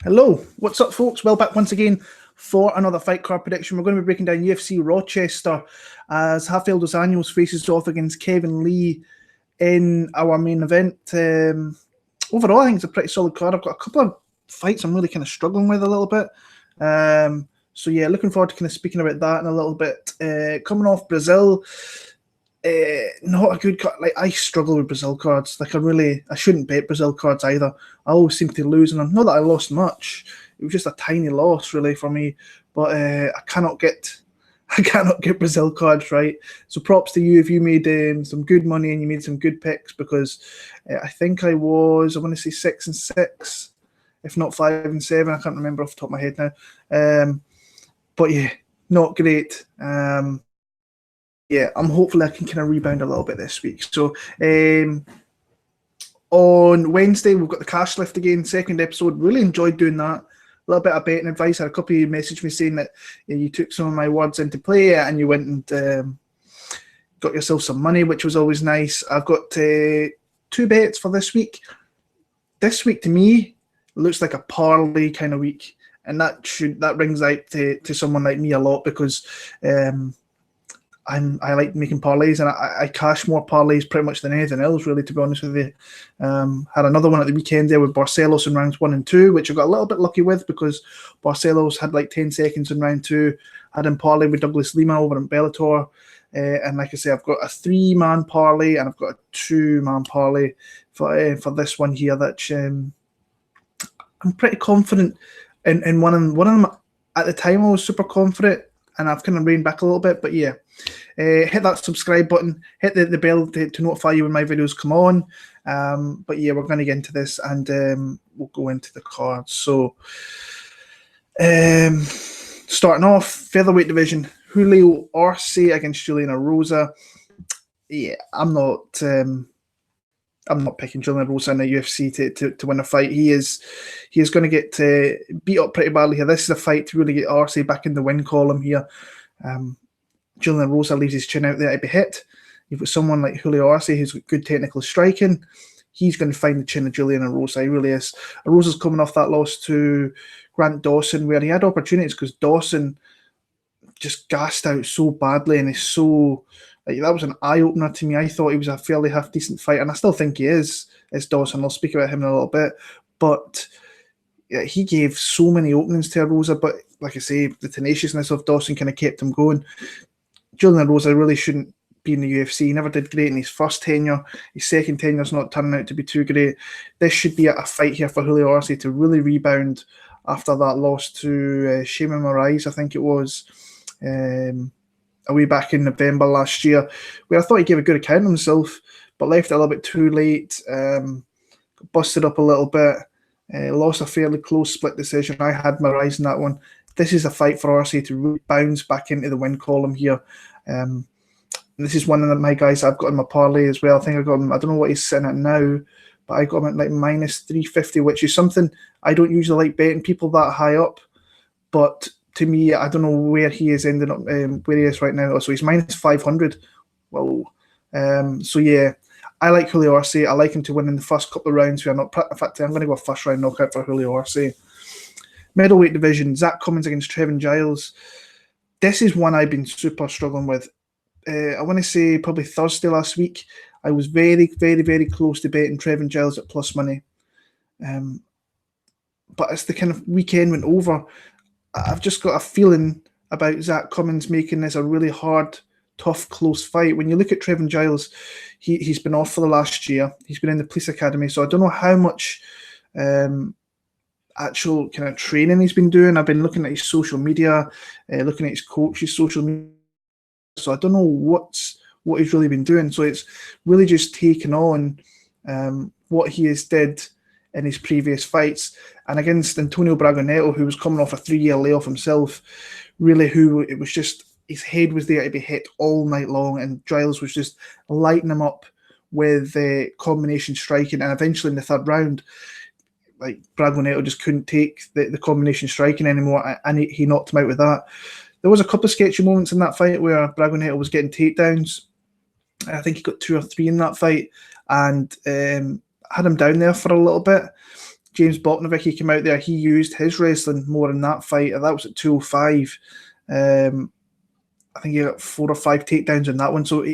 Hello, what's up, folks? Well, back once again for another fight card prediction. We're going to be breaking down UFC Rochester as Rafael dos Anjos faces off against Kevin Lee in our main event. Overall, I think it's a pretty solid card. I've got a couple of fights I'm really kind of struggling with a little bit. So yeah, looking forward to kind of speaking about that in a little bit. Coming off Brazil, not a good card. Like, I struggle with Brazil cards. Like, I shouldn't bet Brazil cards either. I always seem to lose in them. Not that I lost much. It was just a tiny loss really for me. But I cannot get Brazil cards right. So props to you if you made some good money and you made some good picks, because I think I want to say 6-6, if not 5-7. I can't remember off the top of my head now. But yeah, not great. Yeah, I'm hopefully I can kind of rebound a little bit this week. So on Wednesday, we've got the cash lift again, second episode. Really enjoyed doing that. A little bit of betting advice. I had a couple of you messaged me saying that you took some of my words into play and you went and got yourself some money, which was always nice. I've got 2 bets for this week. This week, to me, looks like a parlay kind of week. And that brings out to someone like me a lot, because I like making parlays, and I cash more parlays pretty much than anything else, really, to be honest with you. Had another one at the weekend there with Barcelos in rounds 1 and 2, which I got a little bit lucky with, because Barcelos had like 10 seconds in round 2. Had him parlay with Douglas Lima over in Bellator. And like I say, I've got a 3-man parlay and I've got a 2-man parlay for this one here, that I'm pretty confident in one of them. At the time, I was super confident, and I've kind of reined back a little bit. But yeah, hit that subscribe button, hit the bell to notify you when my videos come on. But yeah, we're going to get into this, and we'll go into the cards. So starting off, featherweight division, Julio Arce against Julian Rosa. Yeah, I'm not picking Julian Rosa in the UFC to win a fight. He is going to get beat up pretty badly here. This is a fight to really get Arce back in the win column here. Julian Rosa leaves his chin out there to be hit. You've got someone like Julio Arce who's got good technical striking. He's going to find the chin of Julian Rosa. He really is. Rosa's coming off that loss to Grant Dawson, where he had opportunities, because Dawson just gassed out so badly, and is so... Like, that was an eye-opener to me. I thought he was a fairly half-decent fighter, and I still think he is Dawson. I'll speak about him in a little bit. But yeah, he gave so many openings to Rosa, but like I say, the tenaciousness of Dawson kind of kept him going. Julian Rosa really shouldn't be in the UFC. He never did great in his first tenure. His second tenure's not turning out to be too great. This should be a fight here for Julio Arce to really rebound after that loss to Shimon Moraes, I think it was. Away back in November last year, where I thought he gave a good account of himself, but left it a little bit too late, busted up a little bit, lost a fairly close split decision. I had my eyes in that one. This is a fight for Arce to really bounce back into the win column here. This is one of my guys I've got in my parlay as well. I think I got him, I don't know what he's sitting at now, but I got him at like minus 350, which is something I don't usually like betting people that high up, but to me, I don't know where he is ending up, where he is right now. So he's minus 500. Whoa. So yeah, I like Julio Arce. I like him to win in the first couple of rounds. In fact, I'm going to go a first round knockout for Julio Arce. Middleweight division, Zach Cummins against Trevin Giles. This is one I've been super struggling with. I want to say probably Thursday last week, I was very, very, very close to betting Trevin Giles at plus money. But as the kind of weekend went over, I've just got a feeling about Zach Cummins making this a really hard, tough, close fight. When you look at Trevin Giles, he's been off for the last year. He's been in the police academy, so I don't know how much actual kind of training he's been doing. I've been looking at his social media, looking at his coach's social media, so I don't know what he's really been doing. So it's really just taken on what he has did in his previous fights, and against Antonio Braganetto, who was coming off a 3-year layoff himself, really, who it was just, his head was there to be hit all night long, and Giles was just lighting him up with combination striking, and eventually in the third round, like, Braganetto just couldn't take the combination striking anymore, and he knocked him out with that. There was a couple of sketchy moments in that fight where Braganetto was getting takedowns. I think he got 2 or 3 in that fight, and had him down there for a little bit. James Boknovic came out there. He used his wrestling more in that fight. That was at 205. I think he got 4 or 5 takedowns in that one. So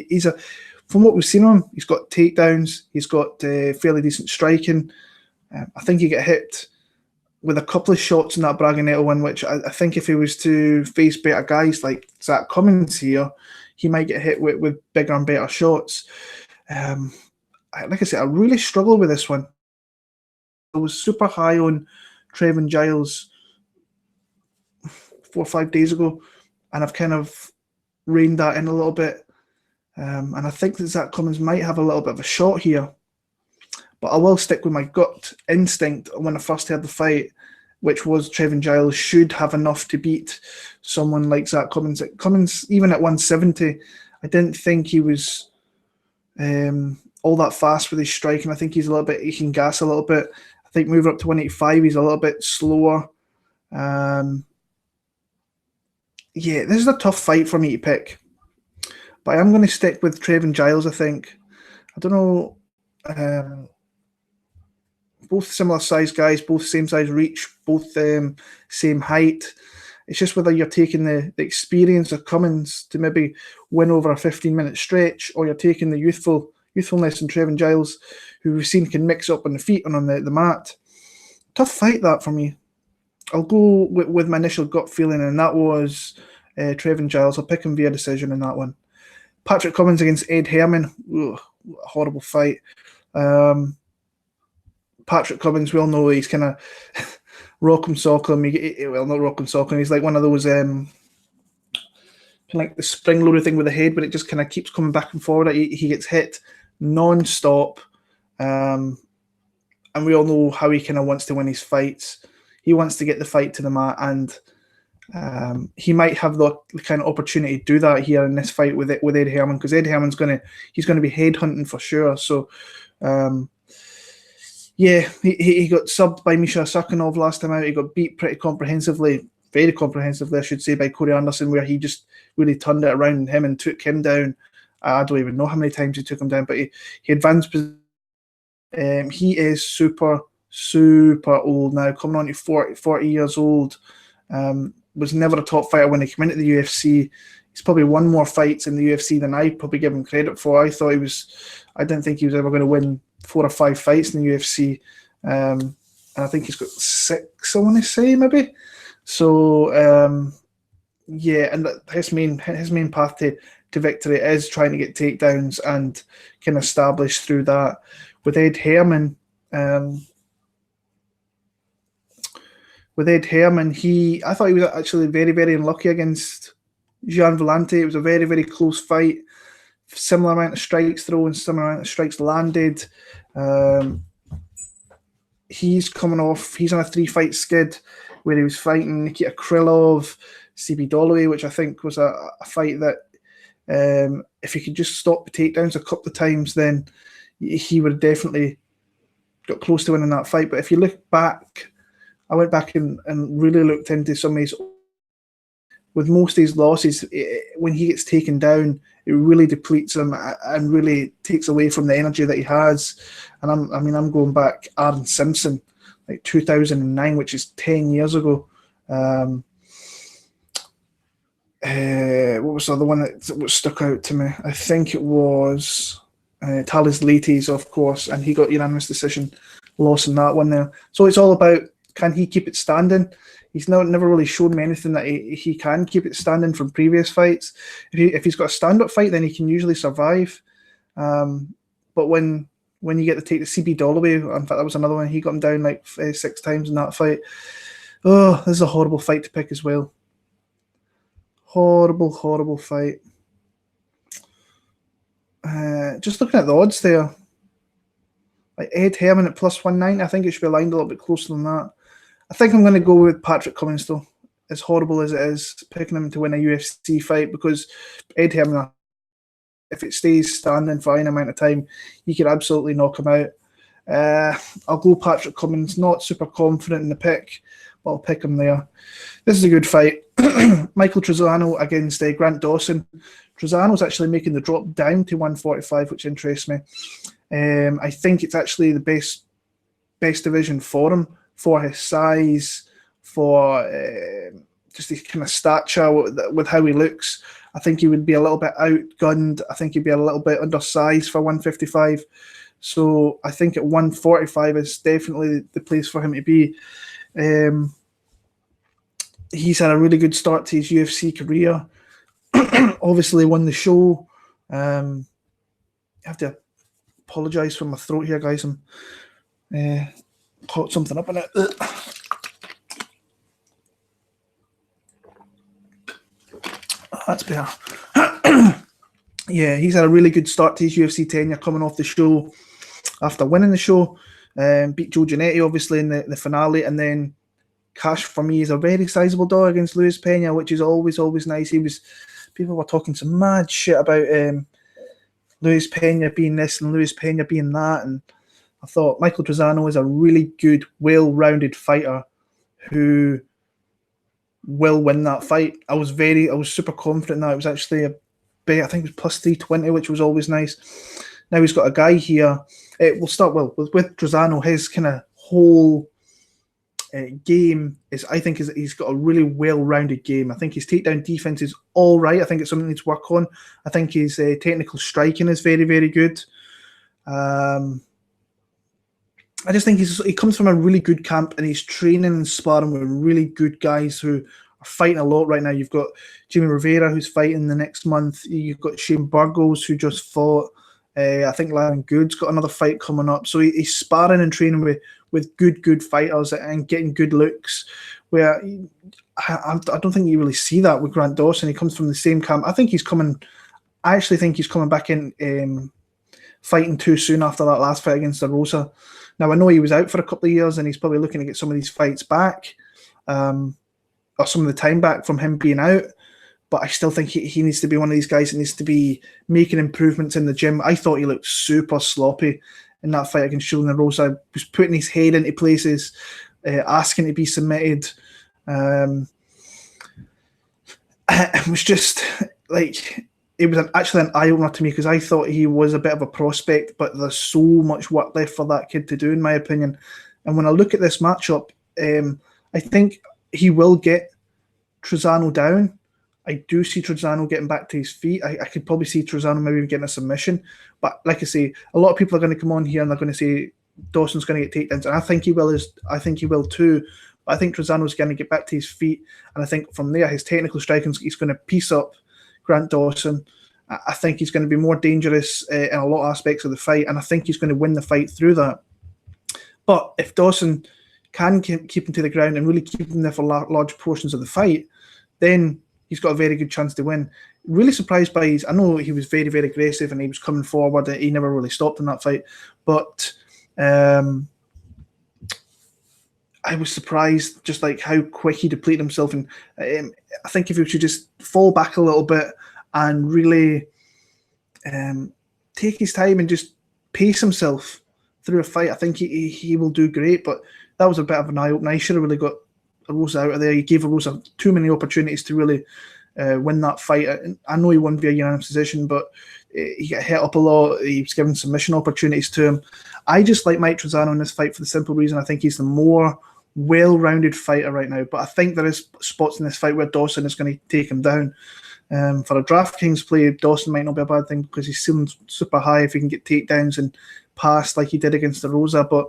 from what we've seen of him, he's got takedowns. He's got fairly decent striking. I think he got hit with a couple of shots in that Braganetto one, which I think if he was to face better guys like Zach Cummins here, he might get hit with bigger and better shots. Like I said, I really struggled with this one. I was super high on Trevin Giles 4 or 5 days ago, and I've kind of reined that in a little bit. And I think that Zach Cummins might have a little bit of a shot here. But I will stick with my gut instinct when I first heard the fight, which was Trevin Giles should have enough to beat someone like Zach Cummins. Cummins, even at 170, I didn't think he was all that fast with his striking. I think he can gas a little bit. I think moving up to 185, he's a little bit slower. Yeah, this is a tough fight for me to pick. But I am going to stick with Trevin Giles, I think. I don't know. Both similar size guys, both same size reach, both same height. It's just whether you're taking the experience of Cummins to maybe win over a 15-minute stretch, or you're taking the youthfulness in Trevin Giles, who we've seen can mix up on the feet and on the mat. Tough fight that for me. I'll go with my initial gut feeling, and that was Trevin Giles. I'll pick him via decision in that one. Patrick Cummins against Ed Herman. Ugh, what a horrible fight. Patrick Cummins, we all know he's kind of rock'em sock'em. Well, not rock'em sock'em. He's like one of those kind of like the spring loader thing with the head, but it just kind of keeps coming back and forward. He gets hit non-stop. And we all know how he kind of wants to win his fights. He wants to get the fight to the mat, and he might have the kind of opportunity to do that here in this fight with Ed Herman, because Ed Herman's he's going to be headhunting for sure. So, yeah, he got subbed by Misha Sakhanov last time out. He got beat pretty comprehensively, very comprehensively, I should say, by Corey Anderson, where he just really turned it around him and took him down. I don't even know how many times he took him down, but he advanced. He is super, super old now, coming on to 40 years old. Was never a top fighter when he came into the UFC. He's probably won more fights in the UFC than I probably give him credit for. I didn't think he was ever going to win 4 or 5 fights in the UFC. And I think he's got 6, I want to say, maybe. So, yeah, and his main path to victory is trying to get takedowns and can establish through that. With Ed Herman, I thought he was actually very, very unlucky against Gian Villante. It was a very, very close fight. Similar amount of strikes thrown, similar amount of strikes landed. He's coming off. He's on a 3-fight skid where he was fighting Nikita Krylov, CB Dolloway, which I think was a fight that if he could just stop the takedowns a couple of times, then he would have definitely got close to winning that fight. But if you look back, I went back and really looked into some of his. With most of his losses, when he gets taken down, it really depletes him and really takes away from the energy that he has. And I'm going back Aaron Simpson, like 2009, which is 10 years ago. What was the other one that stuck out to me? I think it was Thales Leites, of course, and he got unanimous decision loss in that one there. So it's all about, can he keep it standing? He's never really shown me anything that he can keep it standing from previous fights. If he's got a stand-up fight, then he can usually survive. But when you get to take the CB Dolloway, in fact, that was another one, he got him down like 6 times in that fight. Oh, this is a horrible fight to pick as well. Horrible, horrible fight. Just looking at the odds there, like Ed Herman at +190, I think it should be aligned a little bit closer than that. I think I'm going to go with Patrick Cummins, though, as horrible as it is, picking him to win a UFC fight, because Ed Herman, if it stays standing for any amount of time, you could absolutely knock him out. I'll go Patrick Cummins, not super confident in the pick, but I'll pick him there. This is a good fight. Michael Trizano against Grant Dawson. Trizano's actually making the drop down to 145, which interests me. I think it's actually the best best division for him, for his size, for just his kind of stature with how he looks. I think he would be a little bit outgunned. I think he'd be a little bit undersized for 155. So I think at 145 is definitely the place for him to be. He's had a really good start to his UFC career. Obviously won the show. I have to apologise for my throat here, guys. I'm caught something up in it. That's better. Yeah, he's had a really good start to his UFC tenure coming off the show after winning the show. Beat Jourdain obviously in the finale, and then cash for me is a very sizable dog against Luis Pena, which is always nice. People were talking some mad shit about Luis Pena being this and Luis Pena being that, and I thought Michael Trizano is a really good, well-rounded fighter who will win that fight. I was super confident that it was actually a bet. I think it was plus 320, which was always nice. Now he's got a guy here. We'll start with Trizano. His kind of whole game he's got a really well-rounded game. I think his takedown defense is all right. I think it's something he needs to work on. I think his technical striking is very, very good. I just think he comes from a really good camp, and he's training and sparring with really good guys who are fighting a lot right now. You've got Jimmy Rivera, who's fighting the next month. You've got Shane Burgos, who just fought. I think Larry Good's got another fight coming up. So he's sparring and training with good fighters and getting good looks, where I don't think you really see that with Grant Dawson. He comes from the same camp. I actually think he's coming back in fighting too soon after that last fight against De Rosa. Now, I know he was out for a couple of years, and he's probably looking to get some of these fights back, or some of the time back from him being out. But I still think he needs to be one of these guys that needs to be making improvements in the gym. I thought he looked super sloppy in that fight against Julio De Rosa. He was putting his head into places, asking to be submitted. It was just like... It was actually an eye-opener to me, because I thought he was a bit of a prospect, but there's so much work left for that kid to do, in my opinion. And when I look at this matchup, I think he will get Trizano down. I do see Trizano getting back to his feet. I could probably see Trizano maybe getting a submission. But like I say, a lot of people are going to come on here and they're going to say Dawson's going to get takedowns, and I think he will. I think he will too. But I think Trizano's going to get back to his feet, and I think from there, his technical striking, he's going to piece up Grant Dawson. I think he's going to be more dangerous in a lot of aspects of the fight, and I think he's going to win the fight through that. But if Dawson can keep him to the ground and really keep him there for large portions of the fight, then he's got a very good chance to win. Really surprised by I know he was very, very aggressive and he was coming forward. He never really stopped in that fight. But I was surprised just like how quick he depleted himself. And I think if he should just fall back a little bit and really take his time and just pace himself through a fight, I think he will do great. But that was a bit of an eye-opener. He should have really got Rosa out of there. He gave Rosa too many opportunities to really win that fight. I know he won via unanimous decision, but he got hit up a lot. He was given submission opportunities to him. I just like Mike Trizano in this fight for the simple reason I think he's the more well-rounded fighter right now. But I think there is spots in this fight where Dawson is going to take him down. For a DraftKings play, Dawson might not be a bad thing because he's still super high if he can get takedowns and pass like he did against De Rosa. But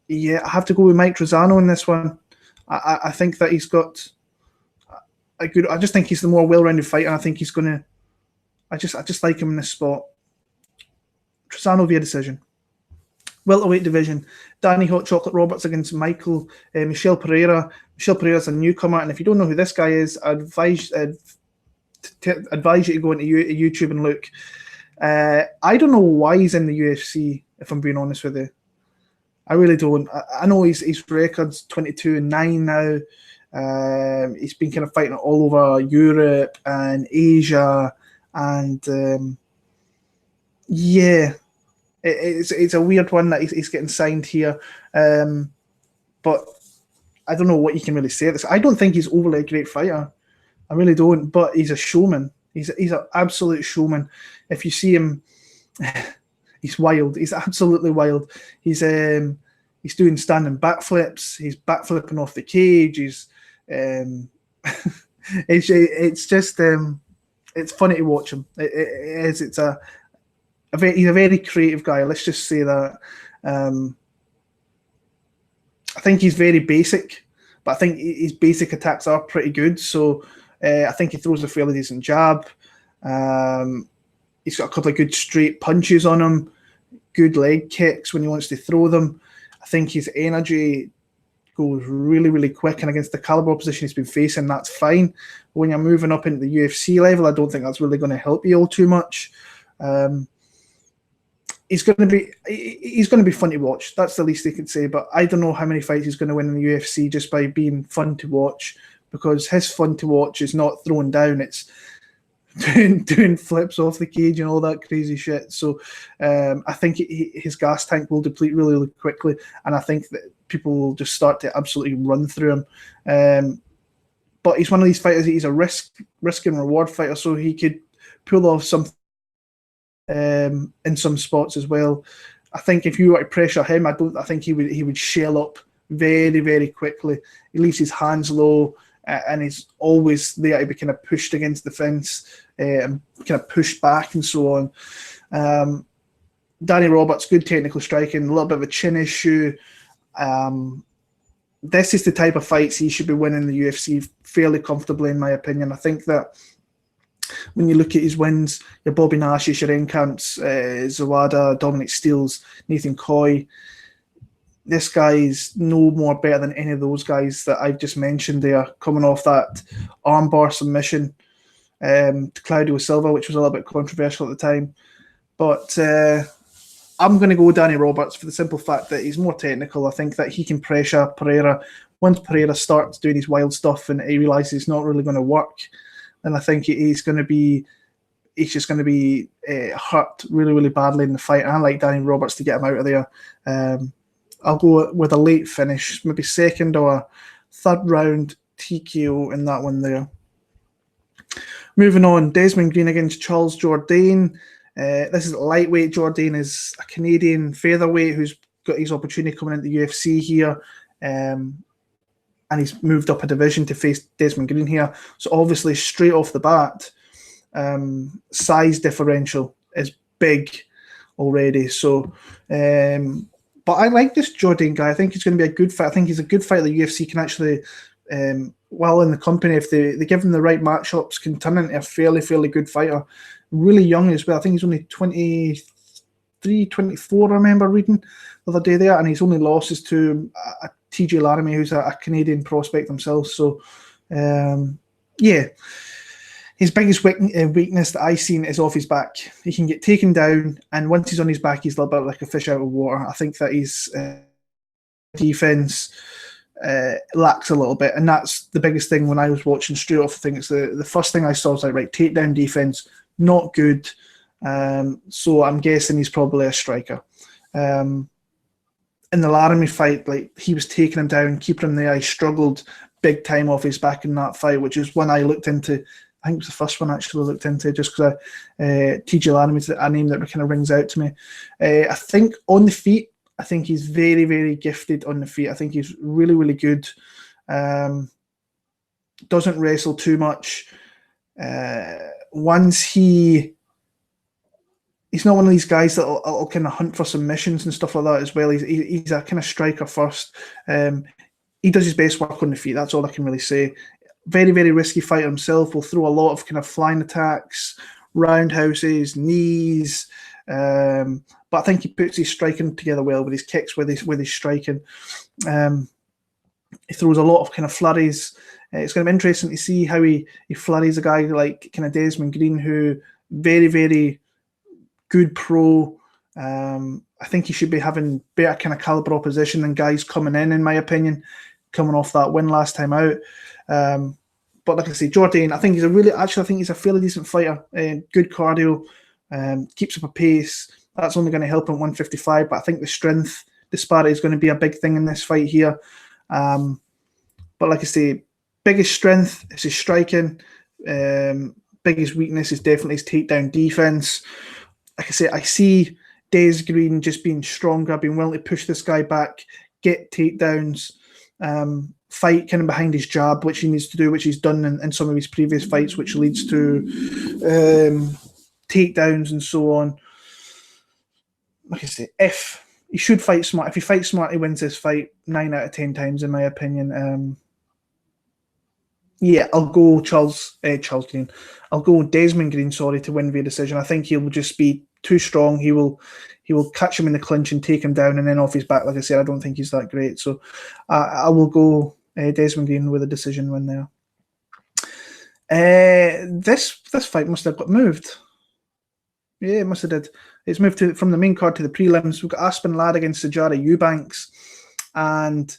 yeah, I have to go with Mike Trizano in this one. I think that he's got a good. I just think he's the more well-rounded fighter. And I think he's going to. I just like him in this spot. Trizano via decision. Welterweight division. Danny Hot Chocolate Roberts against Michel Pereira. Michel Pereira's a newcomer, and if you don't know who this guy is, I'd advise you to go into YouTube and look. I don't know why he's in the UFC, if I'm being honest with you. I really don't. I know his record's 22-9 now. He's been kind of fighting all over Europe and Asia, and yeah, it's a weird one that he's getting signed here. But I don't know what you can really say. I don't think he's overly a great fighter. I really don't. But he's a showman. He's an absolute showman. If you see him, he's wild. He's absolutely wild. He's doing standing backflips. He's backflipping off the cage. He's it's just it's funny to watch him. It is. It's he's a very creative guy. Let's just say that. I think he's very basic, but I think his basic attacks are pretty good. So I think he throws a fairly decent jab. He's got a couple of good straight punches on him, good leg kicks when he wants to throw them. I think his energy goes really, really quick, and against the caliber opposition he's been facing, that's fine. But when you're moving up into the UFC level, I don't think that's really going to help you all too much. He's going to be fun to watch. That's the least they could say. But I don't know how many fights he's going to win in the UFC just by being fun to watch, because his fun to watch is not throwing down; it's doing flips off the cage and all that crazy shit. So I think his gas tank will deplete really, really quickly, and I think that people will just start to absolutely run through him. But he's one of these fighters. He's a risk and reward fighter, so he could pull off something in some spots as well. I think if you were to pressure him, I think he would shell up very, very quickly. He leaves his hands low, and he's always there to be kind of pushed against the fence and kind of pushed back and so on. Danny Roberts, good technical striking, a little bit of a chin issue. This is the type of fights he should be winning the UFC fairly comfortably, in my opinion. I think that when you look at his wins, your Bobby Nashes, your Enkamps, Zawada, Dominic Steels, Nathan Coy, this guy's no more better than any of those guys that I've just mentioned there, coming off that armbar submission to Claudio Silva, which was a little bit controversial at the time. But I'm going to go Danny Roberts for the simple fact that he's more technical. I think that he can pressure Pereira. Once Pereira starts doing his wild stuff and he realises it's not really going to work, then I think he's just going to be hurt really, really badly in the fight. And I like Danny Roberts to get him out of there. I'll go with a late finish, maybe second or third round TKO in that one there. Moving on, Desmond Green against Charles Jourdain. This is lightweight. Jourdain is a Canadian featherweight who's got his opportunity coming into the UFC here. And he's moved up a division to face Desmond Green here. So obviously, straight off the bat, size differential is big already. So, but I like this Jourdain guy. I think he's going to be a good fight. I think he's a good fight. The UFC can actually, while in the company, if they give him the right matchups, can turn into a fairly, fairly good fighter. Really young as well. I think he's only 23, 24, I remember reading the other day there. And he's only losses to a TJ Laramie, who's a Canadian prospect himself. So, yeah. His biggest weakness that I've seen is off his back. He can get taken down, and once he's on his back, he's a little bit like a fish out of water. I think that his defense lacks a little bit, and that's the biggest thing when I was watching straight off. I think it's the first thing I saw was like, right, takedown defense, not good. So I'm guessing he's probably a striker. In the Laramie fight, like he was taking him down, keeping him there. I struggled big time off his back in that fight, which is when I looked into. I think it was the first one I actually looked into, just because TJ Laramie is a name that kind of rings out to me. I think on the feet, I think he's very, very gifted on the feet. I think he's really, really good. Doesn't wrestle too much. Once he's not one of these guys that will kind of hunt for submissions and stuff like that as well. He's a kind of striker first. He does his best work on the feet. That's all I can really say. Very, very risky fighter himself. Will throw a lot of kind of flying attacks, roundhouses, knees. But I think he puts his striking together well with his kicks, with his striking. He throws a lot of kind of flurries. It's going to be interesting to see how he flurries a guy like kind of Desmond Green, who very, very good pro. I think he should be having better kind of caliber opposition than guys coming in my opinion, coming off that win last time out. But like I say, Jourdain, I think he's a fairly decent fighter. Good cardio, keeps up a pace. That's only going to help him at 155. But I think the strength disparity is going to be a big thing in this fight here. But like I say, biggest strength is his striking. Biggest weakness is definitely his takedown defense. Like I say, I see Des Green just being stronger, being willing to push this guy back, get takedowns, fight kind of behind his jab, which he needs to do, which he's done in some of his previous fights, which leads to takedowns and so on. Like I say, if he should fight smart, if he fights smart, he wins this fight 9 out of 10 times, in my opinion. Yeah, I'll go Charles Green. I'll go Desmond Green, to win via decision. I think he'll just be too strong. He will catch him in the clinch and take him down, and then off his back. Like I said, I don't think he's that great. So I will go Desmond Green with a decision win there. This fight must have got moved. Yeah, it must have did. It's moved from the main card to the prelims. We've got Aspen Ladd against Sijara Eubanks, and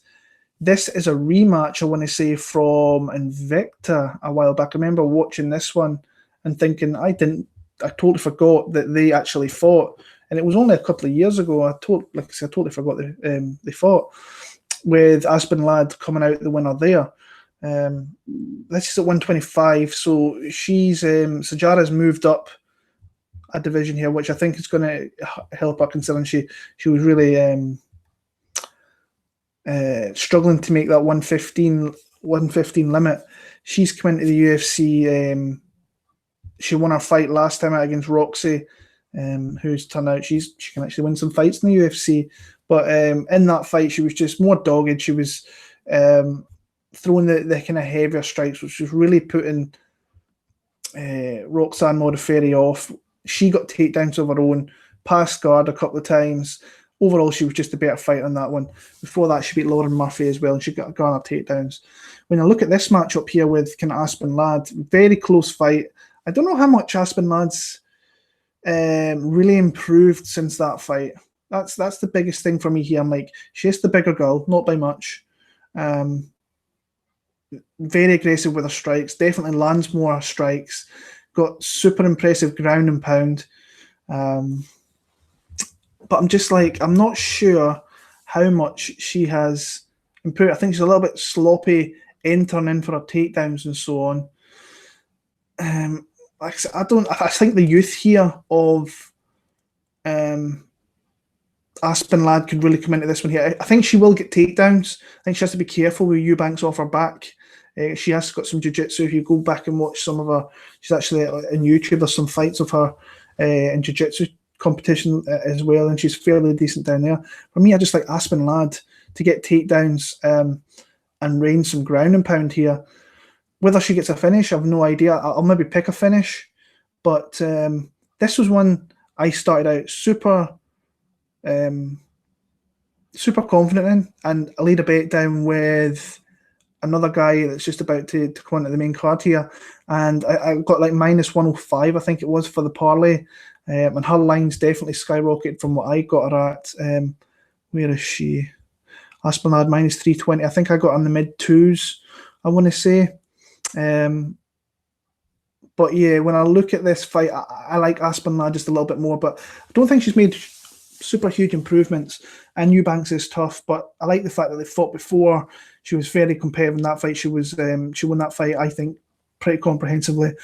this is a rematch, I want to say, from Invicta a while back. I remember watching this one and thinking, I totally forgot that they actually fought. And it was only a couple of years ago. I totally forgot they fought, with Aspen Ladd coming out the winner there. This is at 125. So Sijara's moved up a division here, which I think is going to help her, considering she was really struggling to make that 115 limit. She's come into the UFC. She won her fight last time out against Roxy, who's turned out she can actually win some fights in the UFC. But in that fight, she was just more dogged. She was throwing the kind of heavier strikes, which was really putting Roxanne Modafferi off. She got takedowns of her own, passed guard a couple of times. Overall, she was just a better fighter on that one. Before that, she beat Lauren Murphy as well, and she got garnered takedowns. When I look at this matchup here with kind of Aspen Ladd, very close fight. I don't know how much Aspen Ladd's really improved since that fight. That's the biggest thing for me here. I'm like, she's the bigger girl, not by much. Very aggressive with her strikes, definitely lands more strikes, got super impressive ground and pound. But I'm just like, I'm not sure how much she has improved. I think she's a little bit sloppy entering in for her takedowns and so on. I think the youth here of Aspen Ladd could really come into this one here. I think she will get takedowns. I think she has to be careful with Eubanks off her back. She has got some jiu-jitsu. If you go back and watch some of her, she's actually on YouTube. There's some fights of her in jiu-jitsu competition as well, and she's fairly decent down there. For me, I just like Aspen Ladd to get takedowns and rain some ground and pound here. Whether she gets a finish, I have no idea. I'll maybe pick a finish, but this was one I started out super confident in, and I laid a bet down with another guy that's just about to come onto the main card here, and I got like minus 105, I think it was, for the parlay. And her line's definitely skyrocketed from what I got her at. Where is she? Aspen Ladd minus 320. I think I got her in the mid twos, I want to say. But yeah, when I look at this fight, I like Aspen Ladd just a little bit more, but I don't think she's made super huge improvements. And Eubanks is tough, but I like the fact that they fought before. She was very competitive in that fight. She won that fight, I think, pretty comprehensively.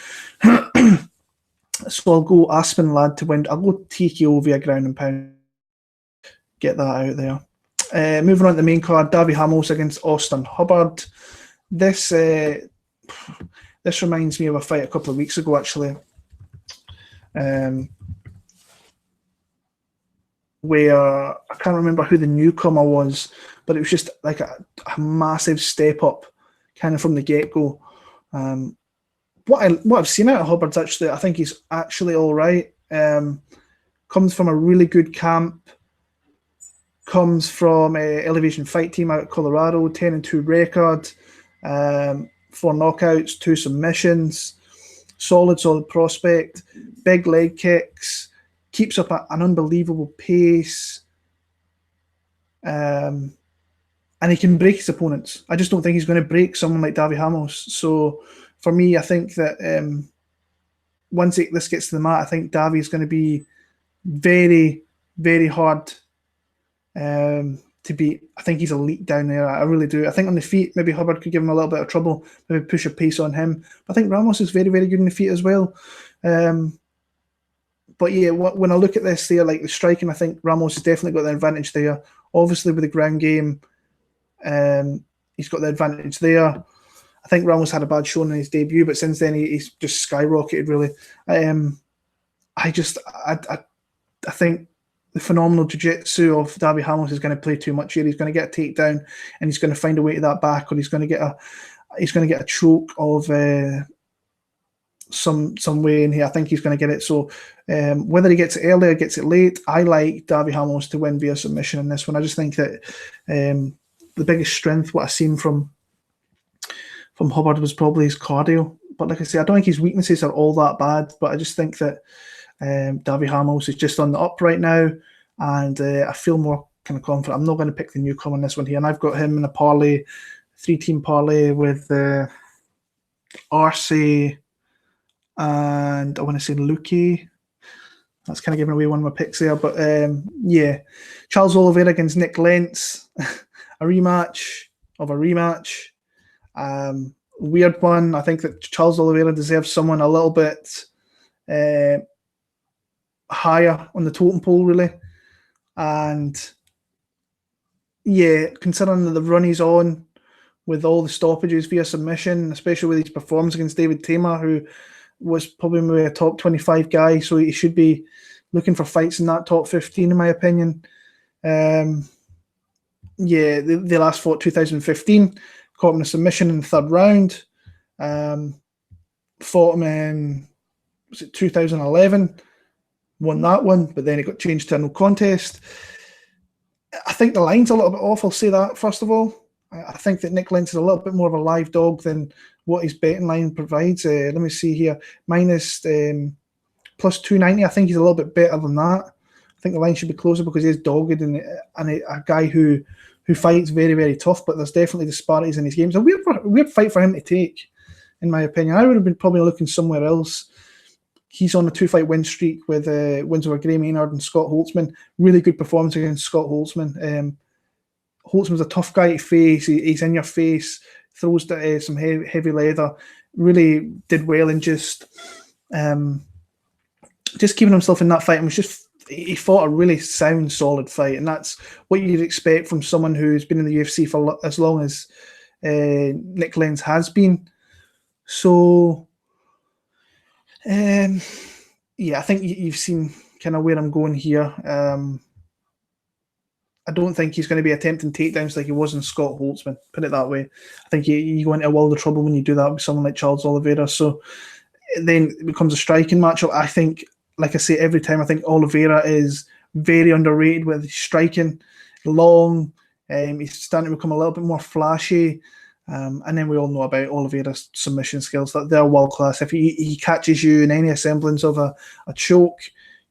So I'll go Aspen Ladd to win. I'll go TKO via ground and pound. Get that out there. Moving on to the main card, Davi Ramos against Austin Hubbard. This reminds me of a fight a couple of weeks ago, actually, where I can't remember who the newcomer was, but it was just like a massive step up kind of from the get-go. What I've seen out of Hubbard's actually, I think he's actually all right. Comes from a really good camp. Comes from Elevation Fight Team out of Colorado, 10-2 record, 4 knockouts, 2 submissions, solid prospect, big leg kicks, keeps up an unbelievable pace, and he can break his opponents. I just don't think he's going to break someone like Davi Ramos. So for me, I think that once this gets to the mat, I think Davi is going to be very, very hard to beat. I think he's elite down there. I really do. I think on the feet, maybe Hubbard could give him a little bit of trouble, maybe push a pace on him. But I think Ramos is very, very good on the feet as well. But yeah, when I look at this there, like the striking, I think Ramos has definitely got the advantage there. Obviously, with the ground game, he's got the advantage there. I think Ramos had a bad showing in his debut, but since then he's just skyrocketed. Really, I think the phenomenal jiu-jitsu of Davi Ramos is going to play too much here. He's going to get a takedown, and he's going to find a way to that back, or he's going to get a choke of some way in here. I think he's going to get it. So whether he gets it early or gets it late, I like Davi Ramos to win via submission in this one. I just think that the biggest strength, what I've seen from Hubbard, was probably his cardio. But like I say, I don't think his weaknesses are all that bad. But I just think that Davi Ramos is just on the up right now, and I feel more kind of confident. I'm not going to pick the newcomer in this one here, and I've got him in a parlay, 3-team parlay with Arce and I want to say Luque. That's kind of giving away one of my picks there. But yeah, Charles Oliveira against Nick Lentz, a rematch of a rematch. Weird one. I think that Charles Oliveira deserves someone a little bit higher on the totem pole, really. And yeah, considering the run he's on with all the stoppages via submission, especially with his performance against David Teymur, who was probably maybe a top 25 guy, so he should be looking for fights in that top 15, in my opinion. Yeah, they last fought 2015, caught him in a submission in the third round. Fought him in, was it 2011? Won that one, but then it got changed to a no contest. I think the line's a little bit off, I'll say that, first of all. I think that Nick Lentz is a little bit more of a live dog than what his betting line provides. Let me see here. Minus plus 290. I think he's a little bit better than that. I think the line should be closer because he's dogged and a guy who fights very, very tough, but there's definitely disparities in his games. A weird fight for him to take, in my opinion. I would have been probably looking somewhere else. He's on a 2-fight win streak with wins over Gray Maynard and Scott Holtzman. Really good performance against Scott Holtzman. Holtzman's a tough guy to face. He's in your face, throws some heavy leather. Really did well in just keeping himself in that fight. And he fought a really sound, solid fight, and that's what you'd expect from someone who's been in the UFC for as long as Nick Lentz has been. So, yeah, I think you've seen kind of where I'm going here. I don't think he's going to be attempting takedowns like he was in Scott Holtzman, put it that way. I think you go into a world of trouble when you do that with someone like Charles Oliveira. So then it becomes a striking matchup. I think, like I say every time, I think Oliveira is very underrated with his striking, long. He's starting to become a little bit more flashy. And then we all know about Oliveira's submission skills, that they're world class. If he catches you in any semblance of a choke,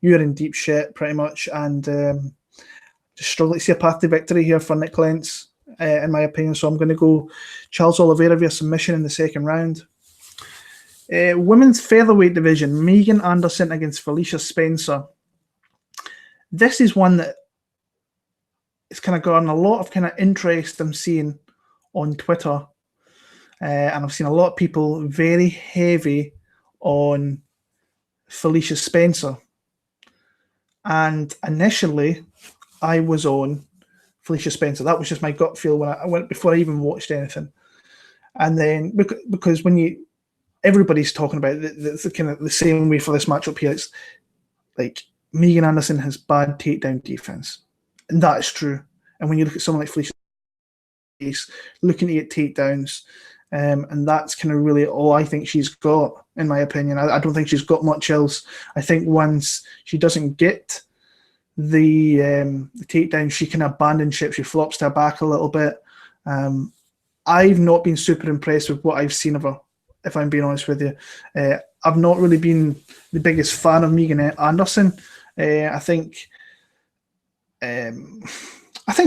you're in deep shit pretty much. And just struggling to see a path to victory here for Nick Lentz, in my opinion. So I'm going to go Charles Oliveira via submission in the second round. Women's featherweight division, Megan Anderson against Felicia Spencer. This is one that is kind of gotten a lot of kind of interest I'm seeing on Twitter. And I've seen a lot of people very heavy on Felicia Spencer. And initially, I was on Felicia Spencer. That was just my gut feel when I went before I even watched anything. And then because when everybody's talking about the kind of the same way for this matchup here, it's like Megan Anderson has bad takedown defense, and that is true. And when you look at someone like Felicia, looking to get takedowns, and that's kind of really all I think she's got, in my opinion. I don't think she's got much else. I think once she doesn't get the takedown, she can abandon ship. She flops to her back a little bit. I've not been super impressed with what I've seen of her, if I'm being honest with you. I've not really been the biggest fan of Megan Anderson. I think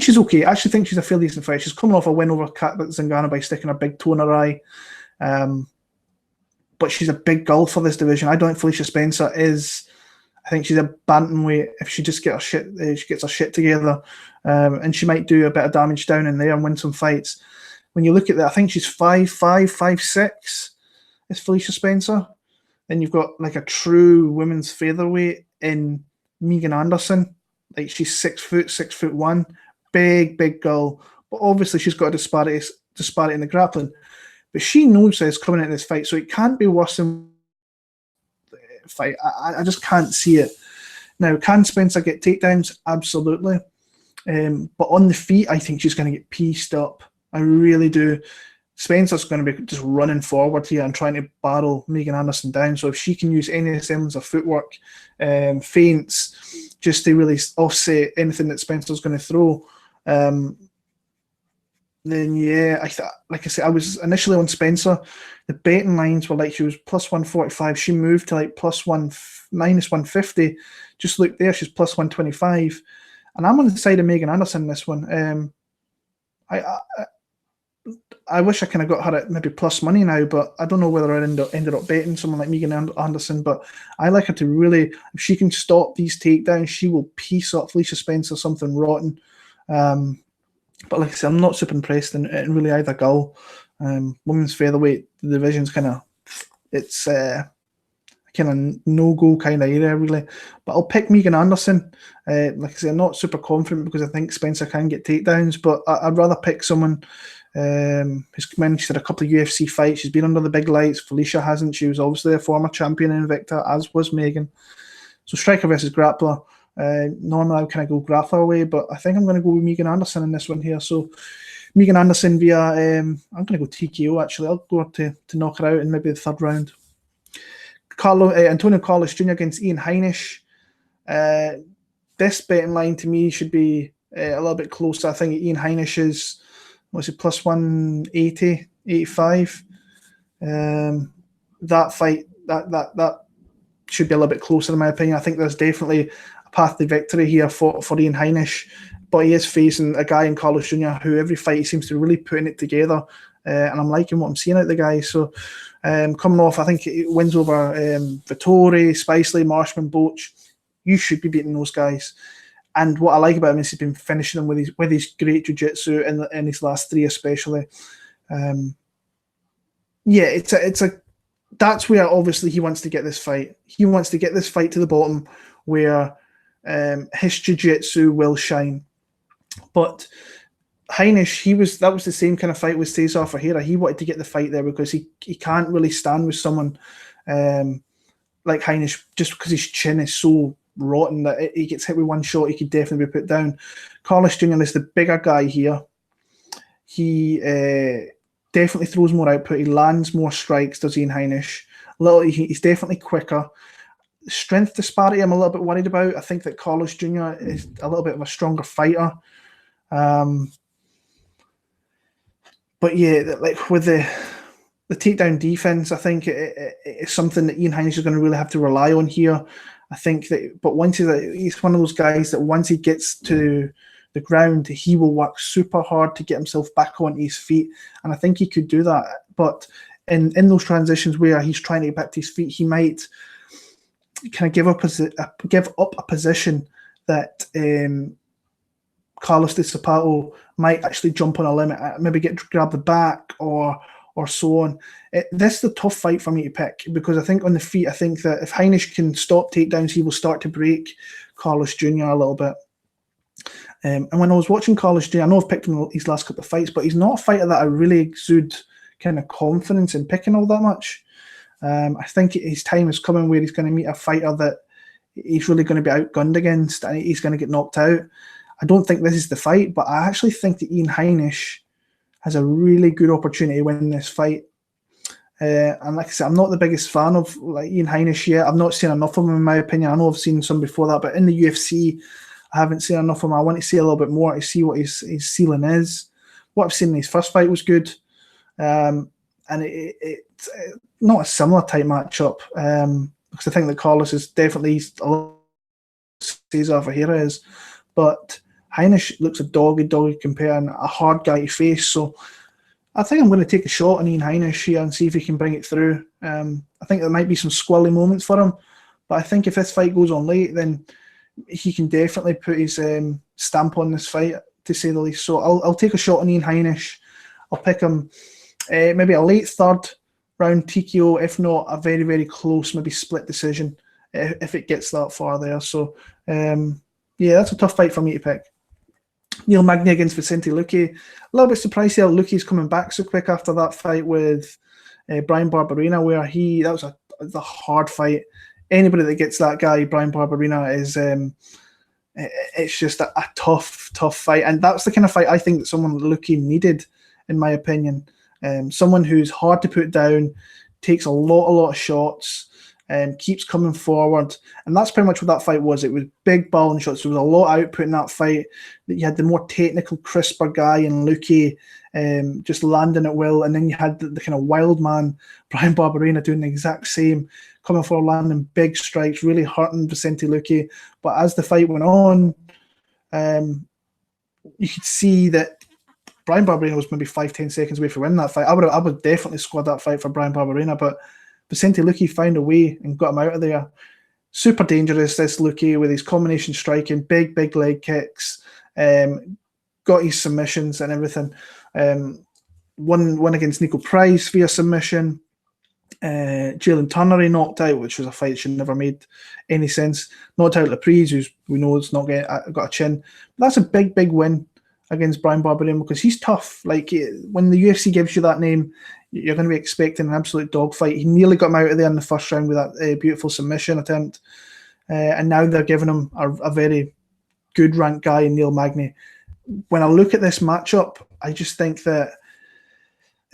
she's okay. I actually think she's a fairly decent fighter. She's coming off a win over Kat Zingano by sticking a big toe in her eye. But she's a big gull for this division. I don't think Felicia Spencer is. I think she's a bantamweight if she just gets her shit together, and she might do a bit of damage down in there and win some fights. When you look at that, I think she's 5'5", 5'6", is Felicia Spencer. Then you've got like a true women's featherweight in Megan Anderson. Like, she's 6 foot, 6'1", big girl. But obviously she's got a disparity in the grappling. But she knows this coming into this fight, so it can't be worse than the fight. I just can't see it. Now, can Spencer get takedowns? Absolutely. But on the feet, I think she's going to get pieced up. I really do. Spencer's going to be just running forward here and trying to barrel Megan Anderson down. So if she can use any semblance of footwork, feints, just to really offset anything that Spencer's going to throw, then yeah, like I said, I was initially on Spencer. The betting lines were like she was plus 145. She moved to like minus 150. Just look there, she's plus 125. And I'm on the side of Megan Anderson in this one. I wish I kind of got her at maybe plus money now, but I don't know whether I ended up betting someone like Megan Anderson. But I like her to really, if she can stop these takedowns, she will piece up Felicia Spencer something rotten. But like I said, I'm not super impressed in really either girl. Women's featherweight, the division's kind of, it's kind of no-go kind of area, really. But I'll pick Megan Anderson. Like I said, I'm not super confident because I think Spencer can get takedowns, but I'd rather pick someone who's come in. She's had a couple of UFC fights. She's been under the big lights. Felicia hasn't. She was obviously a former champion in Invicta, as was Megan. So striker versus grappler. Normally I would kind of go grappler away, but I think I'm going to go with Megan Anderson in this one here. So Megan Anderson via, I'm going to go TKO actually. I'll go to knock her out in maybe the third round. Antonio Carlos Jr. against Ian Heinisch. This betting line to me should be a little bit closer. I think Ian Heinisch is, what's it, plus 180, 85. That fight, that should be a little bit closer in my opinion. I think there's definitely a path to victory here for Ian Heinisch, but he is facing a guy in Carlos Jr. who every fight he seems to really putting it together, and I'm liking what I'm seeing out of the guy. So coming off, I think it wins over Vittori, Spicely, Marshman, Boach. You should be beating those guys. And what I like about him is he's been finishing them with his great jiu-jitsu in his last three especially. Yeah, it's a that's where obviously he wants to get this fight. He wants to get this fight to the bottom where his jiu-jitsu will shine. But Heinisch, that was the same kind of fight with Cesar Ferreira. He wanted to get the fight there because he can't really stand with someone like Heinisch just because his chin is so rotten that he gets hit with one shot, he could definitely be put down. Carlos Jr. is the bigger guy here. He definitely throws more output. He lands more strikes, does Ian Heinisch. He's definitely quicker. Strength disparity, I'm a little bit worried about. I think that Carlos Jr. is a little bit of a stronger fighter. But yeah, like with the takedown defense, I think it's something that Ian Heinisch is going to really have to rely on here. I think that, but once he's one of those guys that once he gets to the ground, he will work super hard to get himself back onto his feet, and I think he could do that. But in those transitions where he's trying to get back to his feet, he might kind of give up a position that Carlos de Sapato might actually jump on a limit, maybe grab the back or so on. This is the tough fight for me to pick because I think on the feet, I think that if Heinisch can stop takedowns, he will start to break Carlos Jr. a little bit. And when I was watching Carlos Jr., I know I've picked him in his last couple of fights, but he's not a fighter that I really exude kind of confidence in picking all that much. I think his time is coming where he's going to meet a fighter that he's really going to be outgunned against and he's going to get knocked out. I don't think this is the fight, but I actually think that Ian Heinisch has a really good opportunity to win this fight. And like I said, I'm not the biggest fan of like Ian Heinisch yet. I've not seen enough of him in my opinion. I know I've seen some before that, but in the UFC, I haven't seen enough of him. I want to see a little bit more to see what his ceiling is. What I've seen in his first fight was good. And it's not a similar type matchup because I think that Carlos is definitely a little Cesar Ferreira is, but Heinisch looks a doggy comparing a hard guy to face. So I think I'm going to take a shot on Ian Heinisch here and see if he can bring it through. I think there might be some squirrely moments for him, but I think if this fight goes on late, then he can definitely put his stamp on this fight, to say the least. So I'll take a shot on Ian Heinisch. I'll pick him maybe a late third round TKO, if not a very, very close, maybe split decision if it gets that far there. So, yeah, that's a tough fight for me to pick. Neil Magny against Vicente Luque. A little bit surprised how Luque's coming back so quick after that fight with Brian Barberena, where that was a hard fight. Anybody that gets that guy, Brian Barberena, is it's just a tough fight, and that's the kind of fight I think that someone Luque needed, in my opinion. Someone who's hard to put down, takes a lot of shots, keeps coming forward, and that's pretty much what that fight was. It was big ball and shots. There was a lot of output in that fight. That you had the more technical, crisper guy in Luque, just landing at will, and then you had the kind of wild man Brian Barberena doing the exact same, coming forward, landing big strikes, really hurting Vicente Luque. But as the fight went on, you could see that Brian Barberena was maybe 5-10 seconds away from winning that fight. I would definitely squad that fight for Brian Barberena, but Vicente Luque found a way and got him out of there. Super dangerous, this Luque, with his combination striking, big leg kicks, got his submissions and everything. Won against Nico Price via submission. Jalen Turner he knocked out, which was a fight that should never made any sense. Knocked out Laprise, who we know has not got a chin. But that's a big win against Brian Barberena, because he's tough. Like, when the UFC gives you that name, you're going to be expecting an absolute dogfight. He nearly got him out of there in the first round with that beautiful submission attempt. And now they're giving him a very good ranked guy in Neil Magny. When I look at this matchup, I just think that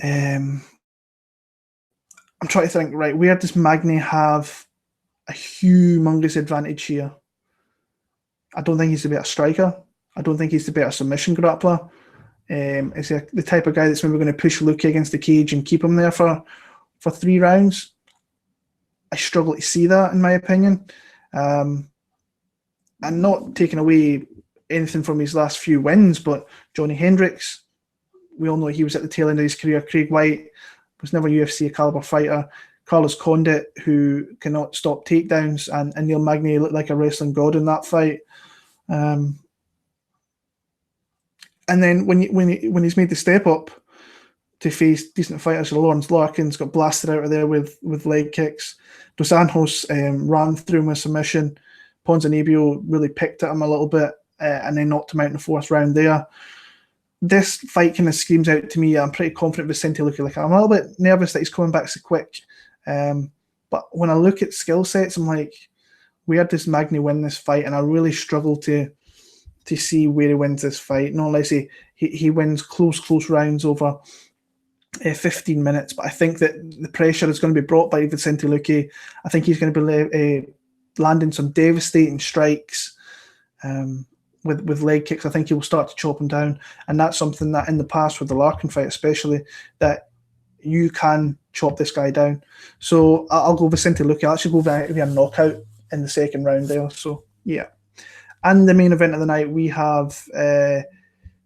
I'm trying to think, right, where does Magny have a humongous advantage here? I don't think he's the better striker. I don't think he's the better submission grappler. Is he the type of guy that's maybe going to push Luque against the cage and keep him there for 3 rounds? I struggle to see that, in my opinion. And not taking away anything from his last few wins, but Johny Hendricks, we all know he was at the tail end of his career. Craig White was never a UFC caliber fighter. Carlos Condit, who cannot stop takedowns, and Neil Magny looked like a wrestling god in that fight. And then when he's made the step up to face decent fighters, Lawrence Larkins got blasted out of there with leg kicks. Dos Anjos ran through him with submission. Ponzinibbio really picked at him a little bit, and then knocked him out in the 4th round there. This fight kind of screams out to me. I'm pretty confident Vicente Luque. Like, I'm a little bit nervous that he's coming back so quick. But when I look at skill sets, I'm like, where does Magny win this fight? And I really struggle to see where he wins this fight. Not unless he wins close rounds over 15 minutes. But I think that the pressure is going to be brought by Vicente Luque. I think he's going to be landing some devastating strikes with leg kicks. I think he will start to chop him down. And that's something that in the past, with the Larkin fight especially, that you can chop this guy down. So I'll go Vicente Luque. I'll actually go via knockout in the 2nd round there. So, yeah. And the main event of the night, we have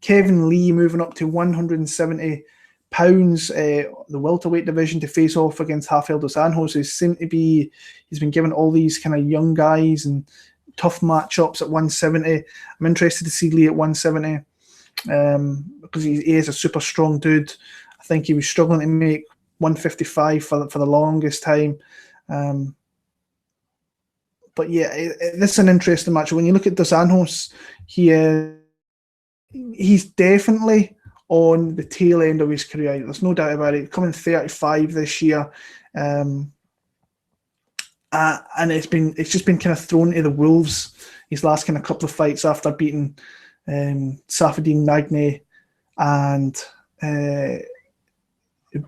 Kevin Lee moving up to 170 pounds, the welterweight division, to face off against Rafael dos Anjos, he's been given all these kind of young guys and tough matchups at 170. I'm interested to see Lee at 170 because he is a super strong dude. I think he was struggling to make 155 for the longest time. But yeah, this is an interesting match. When you look at Dos Anjos, he's definitely on the tail end of his career. There's no doubt about it. Coming 35 this year, and it's just been kind of thrown to the wolves. His last kind of couple of fights after beating Safadine Magny and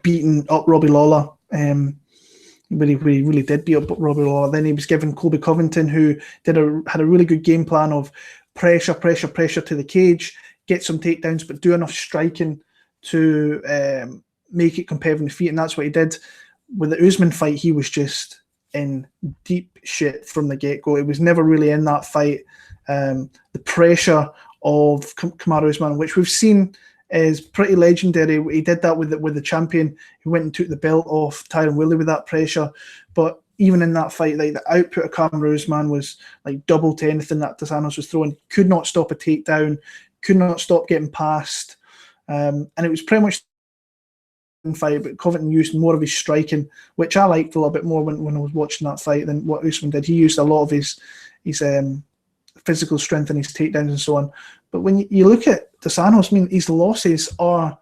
beating up Robbie Lawler. But he really did beat up Robbie Lawler. Then he was given Colby Covington, who had a really good game plan of pressure to the cage, get some takedowns, but do enough striking to make it competitive in the feet, and that's what he did. With the Usman fight, he was just in deep shit from the get-go. It was never really in that fight. The pressure of Kamaru Usman, which we've seen, is pretty legendary. He did that with the champion who went and took the belt off Tyron Woodley with that pressure. But even in that fight, like, the output of Kamaru Usman was like double to anything that Dos Anjos was throwing. Could not stop a takedown, could not stop getting past. And it was pretty much fight, but Covington used more of his striking, which I liked a little bit more when I was watching that fight than what Usman did. He used a lot of his physical strength and his takedowns and so on. But when you look at Dos Anjos, I mean, his losses are,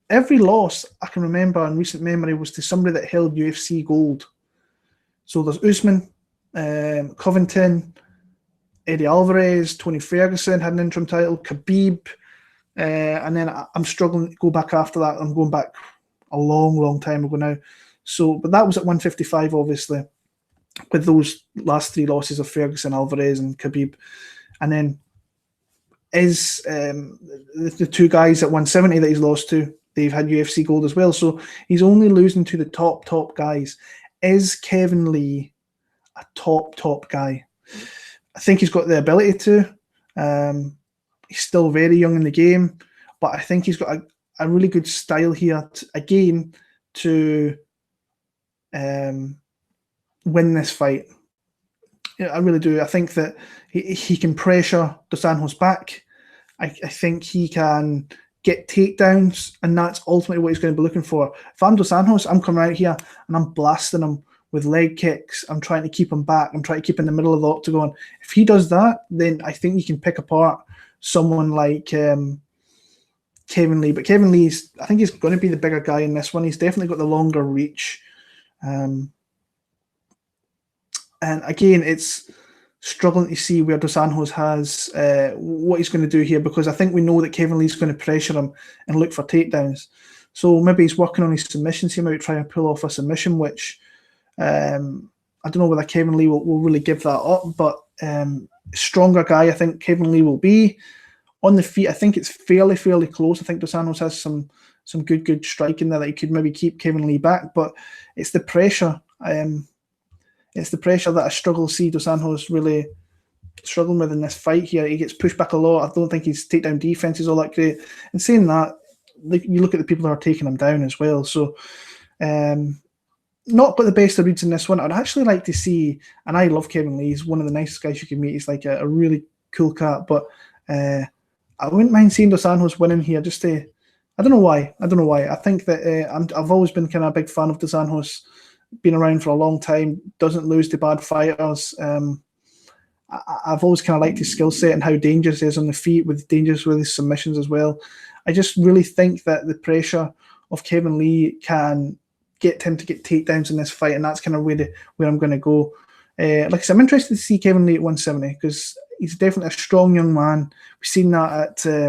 every loss I can remember in recent memory was to somebody that held UFC gold. So there's Usman, Covington, Eddie Alvarez, Tony Ferguson had an interim title, Khabib, and then I'm struggling to go back after that. I'm going back a long time ago now. So, but that was at 155, obviously, with those last 3 losses of Ferguson, Alvarez, and Khabib. And then is the 2 guys at 170 that he's lost to, they've had UFC gold as well. So he's only losing to the top guys. Is Kevin Lee a top guy? I think he's got the ability to. He's still very young in the game, but I think he's got a really good style here, to win this fight. Yeah, I really do. I think that he can pressure Dos Anjos back. I think he can get takedowns, and that's ultimately what he's going to be looking for. If I'm Dos Anjos, I'm coming out here and I'm blasting him with leg kicks. I'm trying to keep him back. I'm trying to keep him in the middle of the octagon. If he does that, then I think you can pick apart someone like Kevin Lee. But Kevin Lee's, I think he's going to be the bigger guy in this one. He's definitely got the longer reach. And again, it's struggling to see where Dos Anjos has what he's going to do here, because I think we know that Kevin Lee's going to pressure him and look for takedowns. So maybe he's working on his submissions. He might try and pull off a submission, which I don't know whether Kevin Lee will really give that up, but stronger guy I think Kevin Lee will be. On the feet, I think it's fairly close. I think Dos Anjos has some good striking there that he could maybe keep Kevin Lee back, but it's the pressure. It's the pressure that I struggle to see Dos Anjos really struggling with in this fight here. He gets pushed back a lot. I don't think his takedown defense is all that great. And saying that, you look at the people that are taking him down as well. So, not got the best of reads in this one. I'd actually like to see, and I love Kevin Lee. He's one of the nicest guys you can meet. He's like a really cool cat. But I wouldn't mind seeing Dos Anjos winning here. Just to, I don't know why. I think that I've always been kind of a big fan of Dos Anjos. Been around for a long time. Doesn't lose to bad fighters. I've always kind of liked his skill set and how dangerous he is on the feet, dangerous with his submissions as well. I just really think that the pressure of Kevin Lee can get him to get takedowns in this fight, and that's kind of where I'm going to go. Like I said, I'm interested to see Kevin Lee at 170 because he's definitely a strong young man. We've seen that at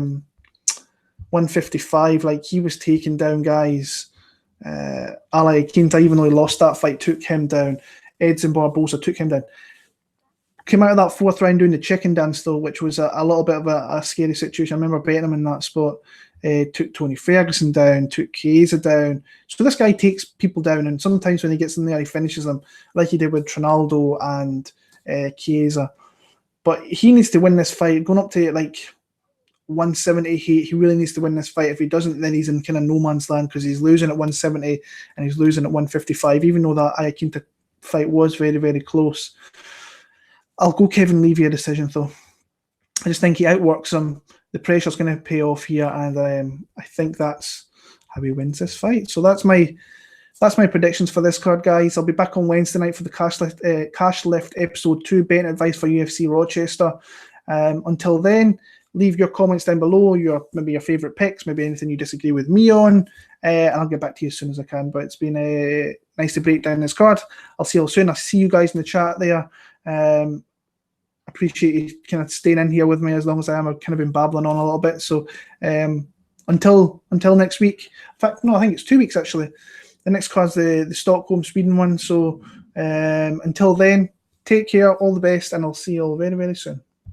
155. Like, he was taking down guys. Ali Quinta, even though he lost that fight, took him down. Edson Barbosa took him down. Came out of that 4th round doing the chicken dance though, which was a little bit of a scary situation. I remember betting him in that spot. Took Tony Ferguson down, took Chiesa down. So this guy takes people down, and sometimes when he gets in there, he finishes them, like he did with Trinaldo and Chiesa. But he needs to win this fight. Going up to like 170, he really needs to win this fight. If he doesn't, then he's in kind of no man's land, because he's losing at 170 and he's losing at 155, even though that Iaquinta fight was very close. I'll go Kevin Lee via decision though. I just think he outworks him. The pressure's going to pay off here, and I think that's how he wins this fight. So that's my predictions for this card, guys. I'll be back on Wednesday night for the Cash Lift episode 2, betting advice for UFC Rochester. Until then, leave your comments down below, maybe your favourite picks, maybe anything you disagree with me on, and I'll get back to you as soon as I can. But it's been nice to break down this card. I'll see you all soon. I'll see you guys in the chat there. Appreciate you kind of staying in here with me as long as I am. I've kind of been babbling on a little bit. So until next week. In fact, no, I think it's 2 weeks actually. The next card's the Stockholm, Sweden one. So until then, take care, all the best, and I'll see you all very soon.